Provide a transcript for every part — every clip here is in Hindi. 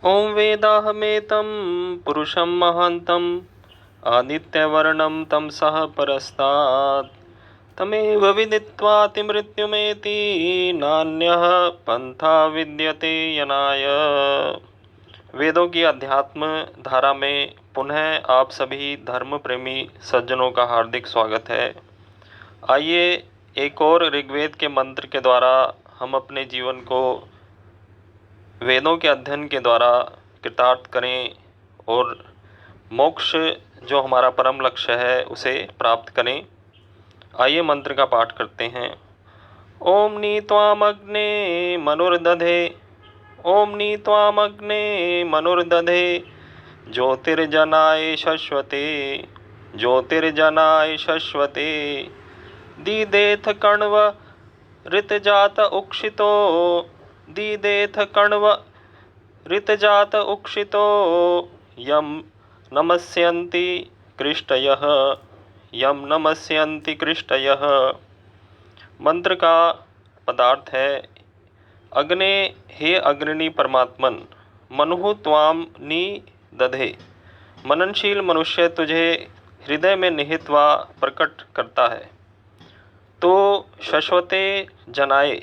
ॐ वेदाहमेतं पुरुषं महान्तम् आदित्यवर्णं तमसः परस्तात् तमेव विदित्वातिमृत्युमेति नान्यः पन्था विद्यते यनाय। वेदों की अध्यात्म धारा में पुनः आप सभी धर्म प्रेमी सज्जनों का हार्दिक स्वागत है। आइए एक और ऋग्वेद के मंत्र के द्वारा हम अपने जीवन को वेदों के अध्ययन के द्वारा कृतार्थ करें और मोक्ष जो हमारा परम लक्ष्य है उसे प्राप्त करें। आइए मंत्र का पाठ करते हैं। ओम नीत्वामग्ने मनुर्दधे, ओम नीत्वामग्ने मनुर्दधे, ज्योतिर्जनाय शश्वते, ज्योतिर्जनाय शश्वते, दीदेथ कण्व ऋतजात उक्षितो, दीदेथ कण्व ऋतजात उक्षितो, यम नमस्यन्ति कृष्टयः, यम नमस्यन्ति कृष्टयः। मंत्र का पदार्थ है। अग्ने, हे अग्रणी परमात्मन, मनुः त्वाम नी दधे, मननशील मनुष्य तुझे हृदय में निहित व प्रकट करता है। तो शश्वते जनाए,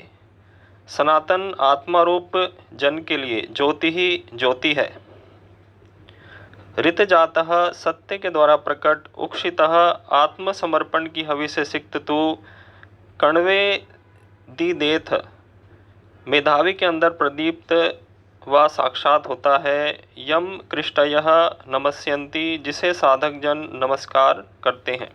सनातन आत्मा रूप जन के लिए ज्योति ही ज्योति है। ऋतजातः, सत्य के द्वारा प्रकट, उक्षितः, आत्मसमर्पण की हवि से सिक्त तू, कण्वे दीदेथ, मेधावी के अंदर प्रदीप्त व साक्षात होता है। यम कृष्टयः नमस्यन्ति, जिसे साधक जन नमस्कार करते हैं।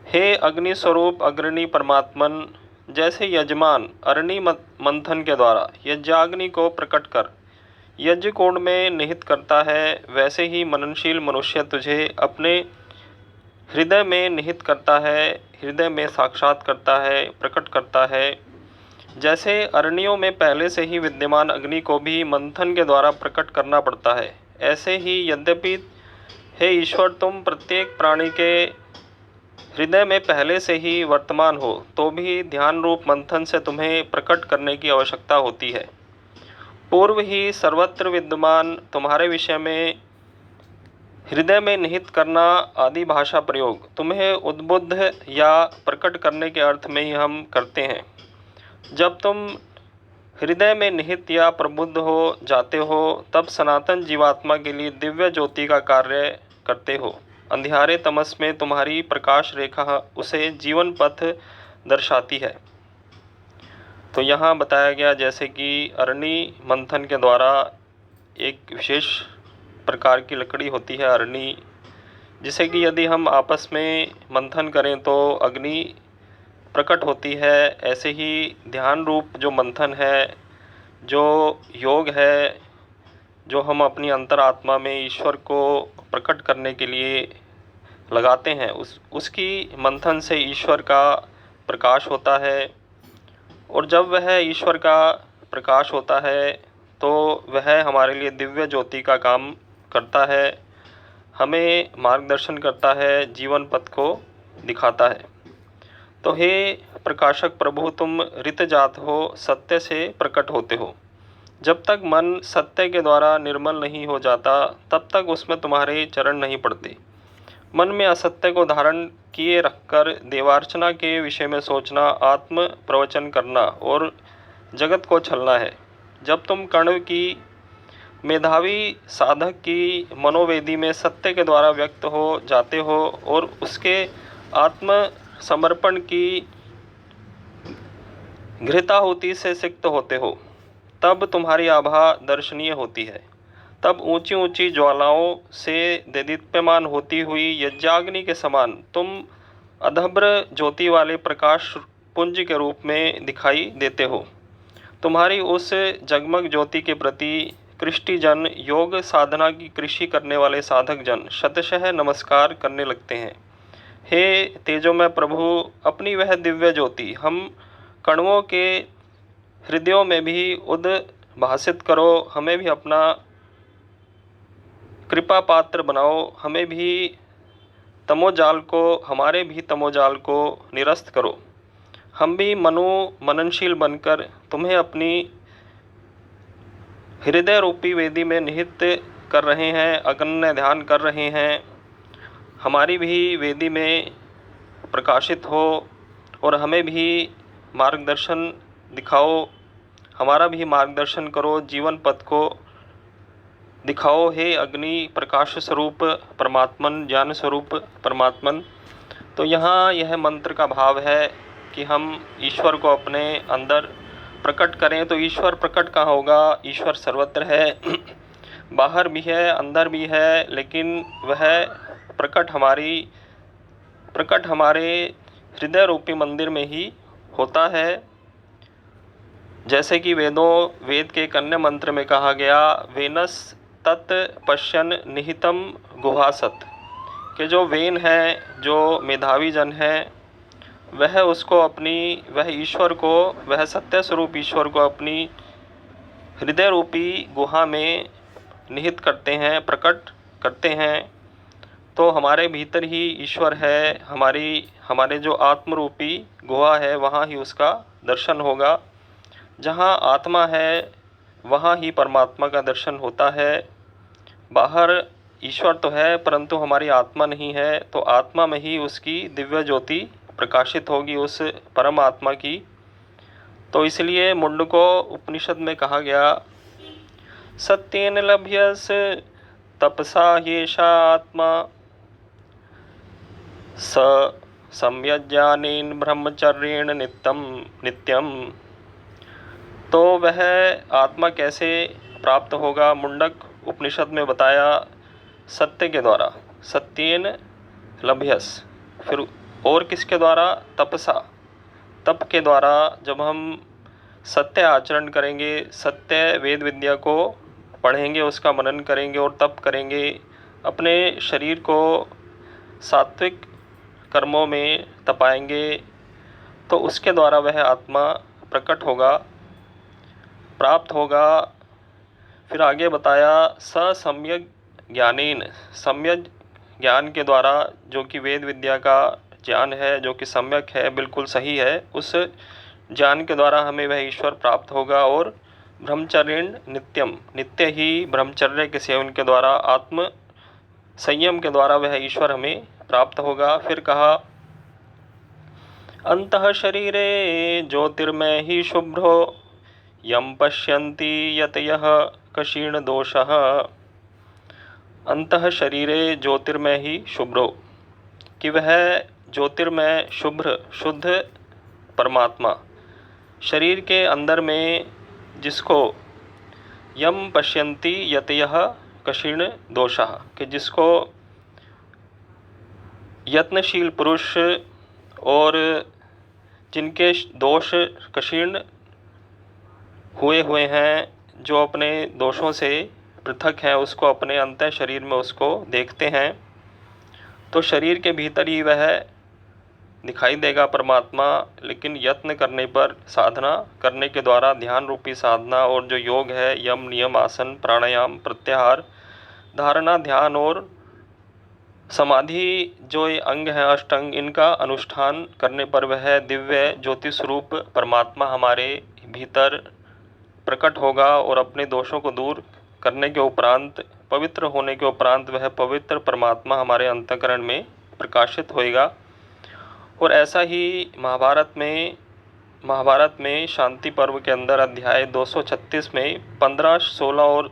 हे अग्नि स्वरूप अग्रणी परमात्मन, जैसे यजमान अरणि मंथन के द्वारा यज्ञाग्नि को प्रकट कर यज्ञ कोण में निहित करता है, वैसे ही मननशील मनुष्य तुझे अपने हृदय में निहित करता है, हृदय में साक्षात करता है, प्रकट करता है। जैसे अरण्यों में पहले से ही विद्यमान अग्नि को भी मंथन के द्वारा प्रकट करना पड़ता है, ऐसे ही यद्यपि हे ईश्वर तुम प्रत्येक प्राणी के हृदय में पहले से ही वर्तमान हो, तो भी ध्यान रूप मंथन से तुम्हें प्रकट करने की आवश्यकता होती है। पूर्व ही सर्वत्र विद्यमान तुम्हारे विषय में हृदय में निहित करना आदि भाषा प्रयोग तुम्हें उद्बुद्ध या प्रकट करने के अर्थ में ही हम करते हैं। जब तुम हृदय में निहित या प्रबुद्ध हो जाते हो, तब सनातन जीवात्मा के लिए दिव्य ज्योति का कार्य करते हो। अंधियारे तमस में तुम्हारी प्रकाश रेखा उसे जीवन पथ दर्शाती है। तो यहाँ बताया गया जैसे कि अरणी मंथन के द्वारा एक विशेष प्रकार की लकड़ी होती है अरणी, जिसे कि यदि हम आपस में मंथन करें तो अग्नि प्रकट होती है। ऐसे ही ध्यान रूप जो मंथन है, जो योग है, जो हम अपनी अंतरात्मा में ईश्वर को प्रकट करने के लिए लगाते हैं, उसकी मंथन से ईश्वर का प्रकाश होता है। और जब वह ईश्वर का प्रकाश होता है तो वह हमारे लिए दिव्य ज्योति का काम करता है, हमें मार्गदर्शन करता है, जीवन पथ को दिखाता है। तो हे प्रकाशक प्रभु, तुम ऋतजात हो, सत्य से प्रकट होते हो। जब तक मन सत्य के द्वारा निर्मल नहीं हो जाता, तब तक उसमें तुम्हारे चरण नहीं पड़ते। मन में असत्य को धारण किए रखकर देवार्चना के विषय में सोचना आत्म प्रवचन करना और जगत को छलना है। जब तुम कण्व की मेधावी साधक की मनोवेदी में सत्य के द्वारा व्यक्त हो जाते हो और उसके आत्म समर्पण की घृताहुति से सिक्त होते हो, तब तुम्हारी आभा दर्शनीय होती है। तब ऊंची ऊंची ज्वालाओं से देदीप्यमान होती हुई यज्ञाग्नि के समान तुम अधभ्र ज्योति वाले प्रकाश पुंज के रूप में दिखाई देते हो। तुम्हारी उस जगमग ज्योति के प्रति कृष्टि जन, योग साधना की कृषि करने वाले साधक जन शतशः नमस्कार करने लगते हैं। हे तेजोमय प्रभु, अपनी वह दिव्य ज्योति हम कण्वों के हृदयों में भी उद्भासित करो, हमें भी अपना कृपा पात्र बनाओ, हमें भी तमोजाल को, हमारे भी तमोजाल को निरस्त करो। हम भी मननशील बनकर तुम्हें अपनी हृदय रूपी वेदी में निहित कर रहे हैं, अगण्य ध्यान कर रहे हैं। हमारी भी वेदी में प्रकाशित हो और हमें भी मार्गदर्शन दिखाओ, हमारा भी मार्गदर्शन करो, जीवन पथ को दिखाओ। हे अग्नि प्रकाश स्वरूप परमात्मन, ज्ञान स्वरूप परमात्मन। तो यहाँ यह मंत्र का भाव है कि हम ईश्वर को अपने अंदर प्रकट करें। तो ईश्वर प्रकट कहाँ होगा? ईश्वर सर्वत्र है, बाहर भी है, अंदर भी है, लेकिन वह प्रकट हमारे हृदय रूपी मंदिर में ही होता है। जैसे कि वेद के एक अन्य मंत्र में कहा गया, वेनस तत् पश्यन निहितम गुहासत, कि जो वेन है, जो मेधावी जन है, वह ईश्वर को, वह सत्य स्वरूप ईश्वर को अपनी हृदय रूपी गुहा में निहित करते हैं, प्रकट करते हैं। तो हमारे भीतर ही ईश्वर है, हमारे जो आत्म रूपी गुहा है, वहाँ ही उसका दर्शन होगा। जहाँ आत्मा है वहाँ ही परमात्मा का दर्शन होता है। बाहर ईश्वर तो है परंतु हमारी आत्मा नहीं है, तो आत्मा में ही उसकी दिव्य ज्योति प्रकाशित होगी, उस परम आत्मा की। तो इसलिए मुंडको उपनिषद में कहा गया, सत्येन लभ्यस तपसा ह्येषा आत्मा स सम्यज्ञानेन ब्रह्मचर्येण नित्यम। तो वह आत्मा कैसे प्राप्त होगा? मुंडक उपनिषद में बताया, सत्य के द्वारा, सत्येन लभ्यस। फिर और किसके द्वारा? तपसा, तप के द्वारा। जब हम सत्य आचरण करेंगे, सत्य वेद विद्या को पढ़ेंगे, उसका मनन करेंगे और तप करेंगे, अपने शरीर को सात्विक कर्मों में तपाएंगे, तो उसके द्वारा वह आत्मा प्रकट होगा, प्राप्त होगा। फिर आगे बताया, सम्यक ज्ञानेन, सम्यक ज्ञान के द्वारा, जो कि वेद विद्या का ज्ञान है, जो कि सम्यक है, बिल्कुल सही है, उस ज्ञान के द्वारा हमें वह ईश्वर प्राप्त होगा। और ब्रह्मचर्येण नित्यम, नित्य ही ब्रह्मचर्य के सेवन के द्वारा, आत्म संयम के द्वारा वह ईश्वर हमें प्राप्त होगा। फिर कहा, अंतः शरीरे ज्योतिर्मय ही शुभ्रो यम पश्यन्ति यतयः क्षीण दोषः। अंतः शरीरे ज्योतिर्मय ही शुभ्रो, कि वह ज्योतिर्मय शुभ्र शुद्ध परमात्मा शरीर के अंदर में, जिसको यम पश्यन्ति यतयः क्षीण दोषः, कि जिसको यत्नशील पुरुष और जिनके दोष क्षीण हुए हैं, जो अपने दोषों से पृथक हैं, उसको अपने अंतः शरीर में उसको देखते हैं। तो शरीर के भीतर ही वह दिखाई देगा परमात्मा, लेकिन यत्न करने पर, साधना करने के द्वारा, ध्यान रूपी साधना और जो योग है, यम नियम आसन प्राणायाम प्रत्याहार धारणा ध्यान और समाधि, जो ये अंग हैं अष्टांग, इनका अनुष्ठान करने पर वह दिव्य ज्योति स्वरूप परमात्मा हमारे भीतर प्रकट होगा। और अपने दोषों को दूर करने के उपरांत, पवित्र होने के उपरांत, वह पवित्र परमात्मा हमारे अंतःकरण में प्रकाशित होएगा। और ऐसा ही महाभारत में शांति पर्व के अंदर अध्याय 236 में 15, 16 और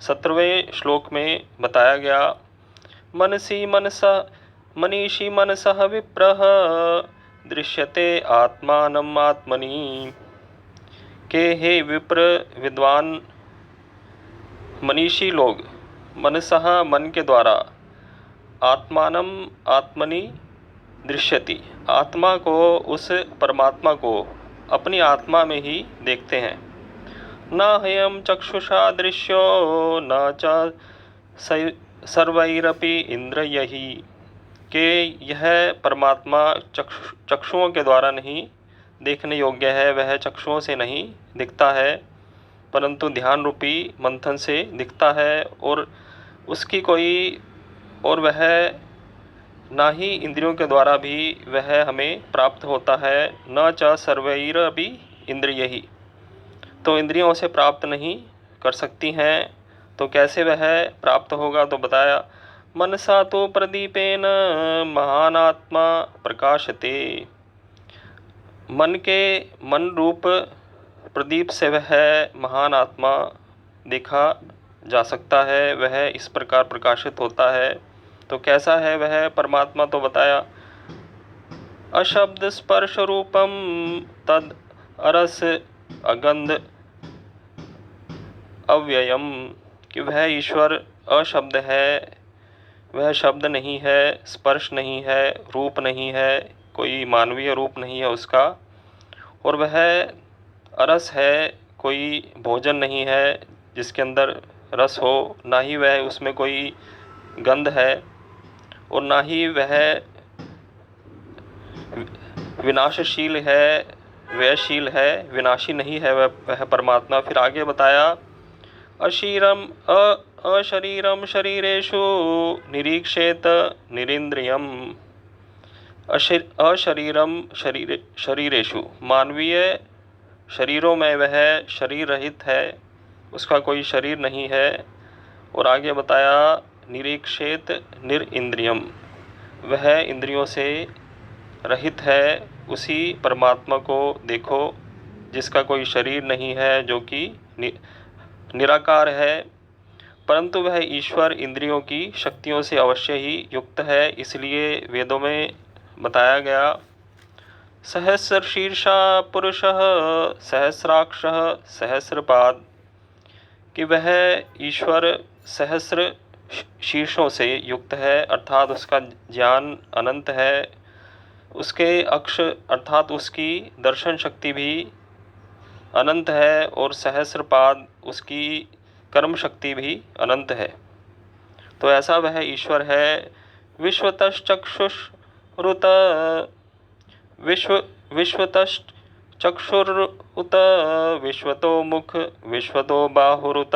17वें श्लोक में बताया गया, मनीषी मनसः विप्रः दृश्यते आत्मानम् आत्मनि, के हे विप्र विद्वान मनीषी लोग, मनसः मन के द्वारा, आत्मानम आत्मनि दृश्यति, आत्मा को, उस परमात्मा को अपनी आत्मा में ही देखते हैं। न हयम चक्षुषा दृश्यो न च सर्वैरपि इंद्रियैहि, के यह परमात्मा चक्षुओं के द्वारा नहीं देखने योग्य है, वह चक्षुओं से नहीं दिखता है, परंतु ध्यान रूपी मंथन से दिखता है। और उसकी और वह ना ही इंद्रियों के द्वारा भी वह हमें प्राप्त होता है। न च सर्वैरपि इंद्रियैहि, तो इंद्रियों से प्राप्त नहीं कर सकती हैं, तो कैसे वह प्राप्त होगा? तो बताया, मनसा तो प्रदीपेन महान आत्मा प्रकाशते। मन रूप प्रदीप से वह महान आत्मा देखा जा सकता है, वह इस प्रकार प्रकाशित होता है। तो कैसा है वह परमात्मा? तो बताया, अशब्द स्पर्श रूपम तद अरस अगंध अव्ययम, कि वह ईश्वर अशब्द है, वह शब्द नहीं है, स्पर्श नहीं है, रूप नहीं है, कोई मानवीय रूप नहीं है उसका, और वह अरस है, कोई भोजन नहीं है जिसके अंदर रस हो, ना ही वह उसमें कोई गंध है, और ना ही वह विनाशशील है, व्ययशील है, विनाशी नहीं है वह परमात्मा। फिर आगे बताया, अशरीरम शरीरेषु निरीक्षेत निरिंद्रियम। अशरीरम शरीरेषु, मानवीय शरीरों में वह शरीर रहित है, उसका कोई शरीर नहीं है। और आगे बताया, निरीक्षेत निरिंद्रियम, वह इंद्रियों से रहित है, उसी परमात्मा को देखो जिसका कोई शरीर नहीं है, जो कि निराकार है, परंतु वह ईश्वर इंद्रियों की शक्तियों से अवश्य ही युक्त है। इसलिए वेदों में बताया गया, सहस्र शीर्षा पुरुषः सहस्राक्षः सहस्रपाद, कि वह ईश्वर सहस्र शीर्षों से युक्त है, अर्थात उसका ज्ञान अनंत है, उसके अक्ष अर्थात उसकी दर्शन शक्ति भी अनंत है, और सहस्रपाद उसकी कर्म शक्ति भी अनंत है। तो ऐसा वह ईश्वर है। विश्वतश्चक्षुरुत विश्वतश्चक्षुरुत विश्वतो मुख विश्वतो बाहुरुत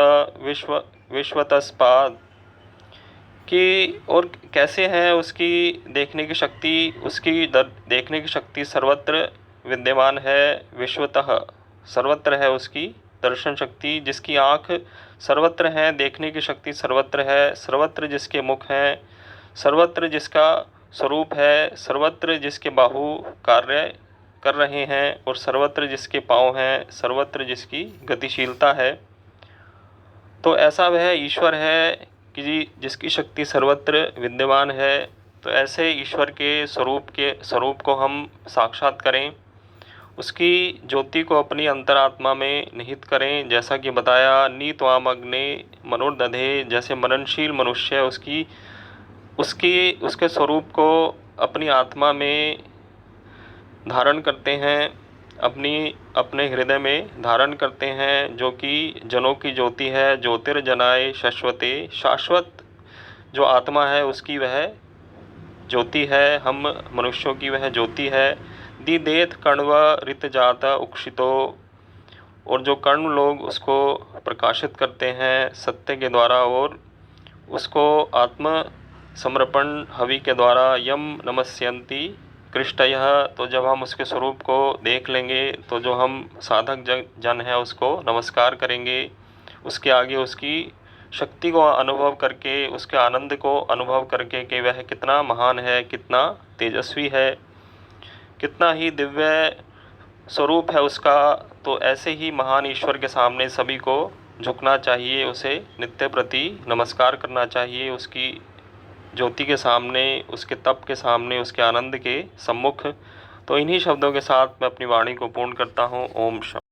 विश्वतस्पाद, कि और कैसे है उसकी देखने की शक्ति, उसकी देखने की शक्ति सर्वत्र विद्यमान है, विश्वतः सर्वत्र है उसकी दर्शन शक्ति, जिसकी आँख सर्वत्र है, देखने की शक्ति सर्वत्र है, सर्वत्र जिसके मुख हैं, सर्वत्र जिसका स्वरूप है, सर्वत्र जिसके बाहु कार्य कर रहे हैं, और सर्वत्र जिसके पाँव हैं, सर्वत्र जिसकी गतिशीलता है। तो ऐसा वह ईश्वर है कि जिसकी शक्ति सर्वत्र विद्यमान है। तो ऐसे ईश्वर के स्वरूप को हम साक्षात करें, उसकी ज्योति को अपनी अंतरात्मा में निहित करें। जैसा कि बताया, नीत्वाम अग्ने मनोर्दधे, जैसे मननशील मनुष्य उसके स्वरूप को अपनी आत्मा में धारण करते हैं, अपने हृदय में धारण करते हैं, जो कि जनों की ज्योति है। ज्योतिर्जनाय शाश्वते, शाश्वत जो आत्मा है उसकी वह ज्योति है, हम मनुष्यों की वह ज्योति है। दिदेत कण्व ऋत जाता उक्षितो, और जो कर्ण लोग उसको प्रकाशित करते हैं सत्य के द्वारा, और उसको आत्म समर्पण हवि के द्वारा, यम नमस्यन्ति कृष्टयः। तो जब हम उसके स्वरूप को देख लेंगे, तो जो हम साधक जन हैं उसको नमस्कार करेंगे, उसके आगे उसकी शक्ति को अनुभव करके, उसके आनंद को अनुभव करके कि वह कितना महान है, कितना तेजस्वी है, कितना ही दिव्य स्वरूप है उसका। तो ऐसे ही महान ईश्वर के सामने सभी को झुकना चाहिए, उसे नित्य प्रति नमस्कार करना चाहिए, उसकी ज्योति के सामने, उसके तप के सामने, उसके आनंद के सम्मुख। तो इन्हीं शब्दों के साथ मैं अपनी वाणी को पूर्ण करता हूँ। ओम शांति।